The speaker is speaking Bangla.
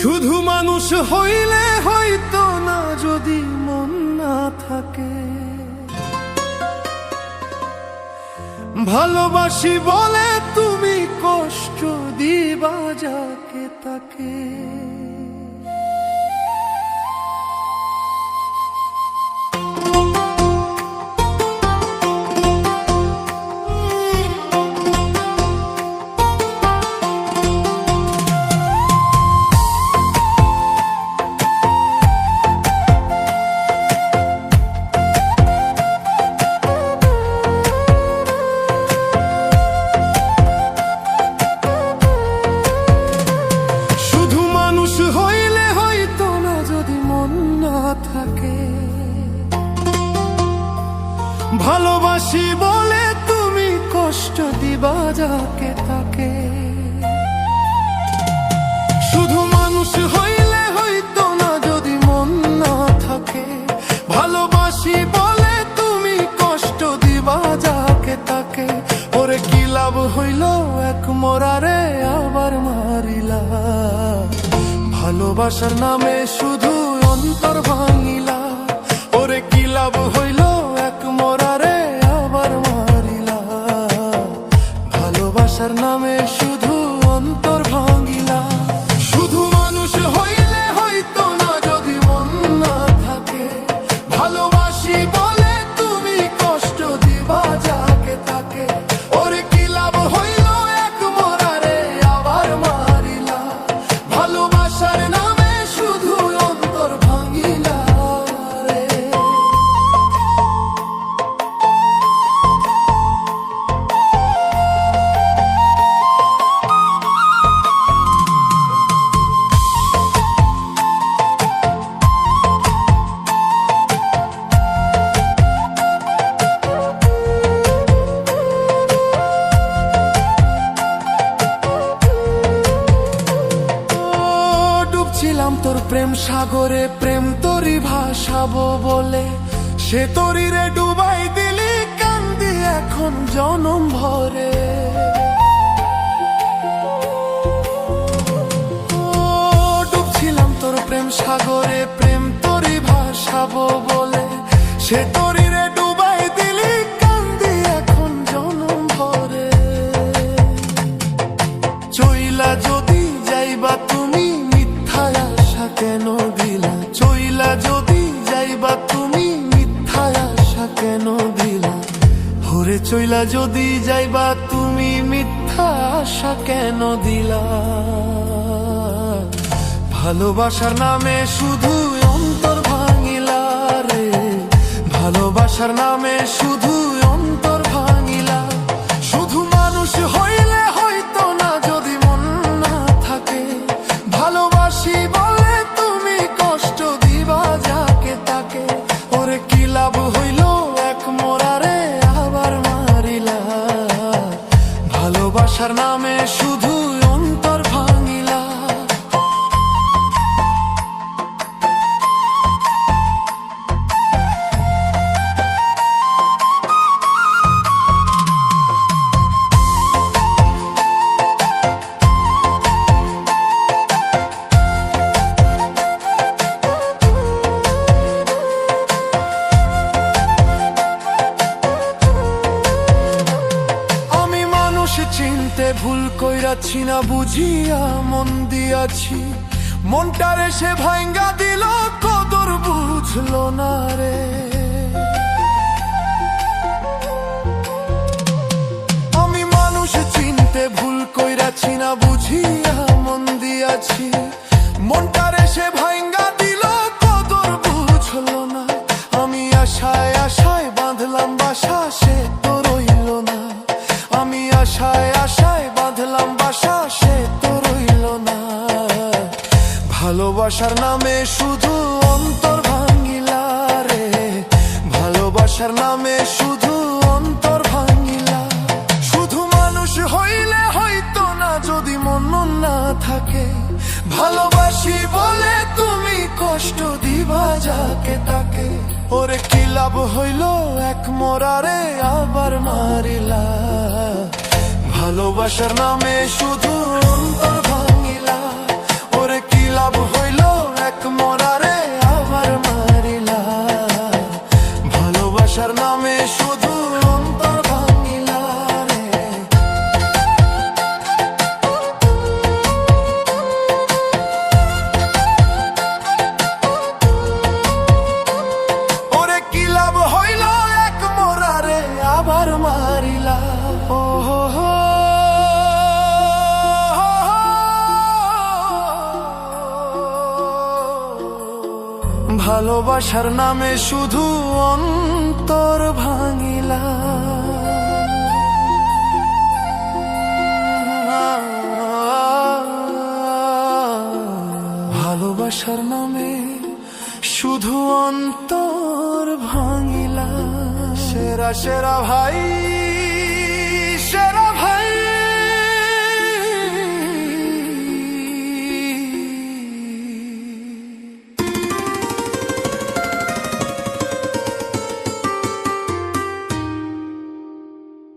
শুধু মানুষ হইলে হয়তো না, যদি মন না থাকে। ভালোবাসি বলে তুমি কষ্ট দিবা যাকে তাকে। ভালোবাসি বলে তুমি কষ্ট দিবা যাকে তাকে। শুধু মানুষ হইলে হইতো না, যদি মন না থাকে। ভালোবাসি বলে তুমি কষ্ট দিবা যাকে তাকে। ওরে কি লাভ হইল এক মরারে আবার মারিলা। ভালোবাসার নামে শুধু অন্তর ভাঙিলা। ওরে কি লাভ হইল এক মরারে আবার মারিলা। ভালোবাসার নামে শুধু অন্তর ভাঙিলা। শুধু মানুষ হইলে হয়তো না, যদি মন না থাকে। ভালোবাসি বলে তুমি কষ্ট দিবা যাকে তাকে। ওরে কি লাভ হইল এক মরারে আবার মারিলা। ভালোবাসার নামে শুধু অন্তর ভাঙিলা রে। ছিলাম তোর প্রেম সাগরে, প্রেম তোরই ভাসাবো বলে। সে তোরই রে ডুবাই দিলি, কান্দি এখন জনম ভরে। ডুবছিলাম তোর প্রেম সাগরে, প্রেম তোরই ভাসাবো বলে। সে তোরই রে ডুবাই দিলি, কান্দি এখন জনম ভরে। চইলা যদি যাইবা তুমি, কেন দিলা। চইলা যদি যাইবা তুমি, মিথ্যা আশা কেন দিলা। হরে চইলা যদি যাইবা তুমি, মিথ্যা আশা কেন দিলা। ভালোবাসার নামে শুধু অন্তর ভাঙিলা রে। ভালোবাসার নামে শুধু অন্তর ভাঙিলা। শুধু মানুষ হইলে হয়তো না, যদি মন না থাকে। ভালোবাসি বলে তুমি কষ্ট দিবা যাকে তাকে। ওরে কি লাভ হইল এক মরারে আবার মারিলা। ভালোবাসার নামে শুধু অন্তর ভাঙিলা। চিনতে ভুল কইরাছি না, বুঝিয়া মন দিয়াছি। মনটারে সে ভাঙ্গা দিল, কদর বুঝলো না রে। আমি মানুষ চিনতে ভুল কইরাছি না, বুঝিয়া মন দিয়াছি। মনটারে সে ভাঙ্গা দিল, কদর বুঝলো না। আমি আশায় আশায় বাঁধলাম বাসা, সে তো রইল না। আমি আশায় আশায় বাঁধলাম বাসা, সে তো রইল না। ভালোবাসার নামে শুধু অন্তর ভাঙিলা রে। ভালোবাসার নামে শুধু অন্তর ভাঙিলা। শুধু মানুষ হইলে হয়তো না, যদি মন না থাকে। ভালোবাসি বলে তুমি কষ্ট দিবা যাকে তাকে। ওরে কি লাভ হইল এক মরারে আবার মারিলা। ভালোবাসার নামে শুধু অন্তর ভাঙিলা। ওরে কি লাভ ভালোবাসার নামে শুধু অন্তর ভাঙিলা। ভালোবাসার নামে শুধু অন্তর ভাঙিলা। সেরা সেরা ভাই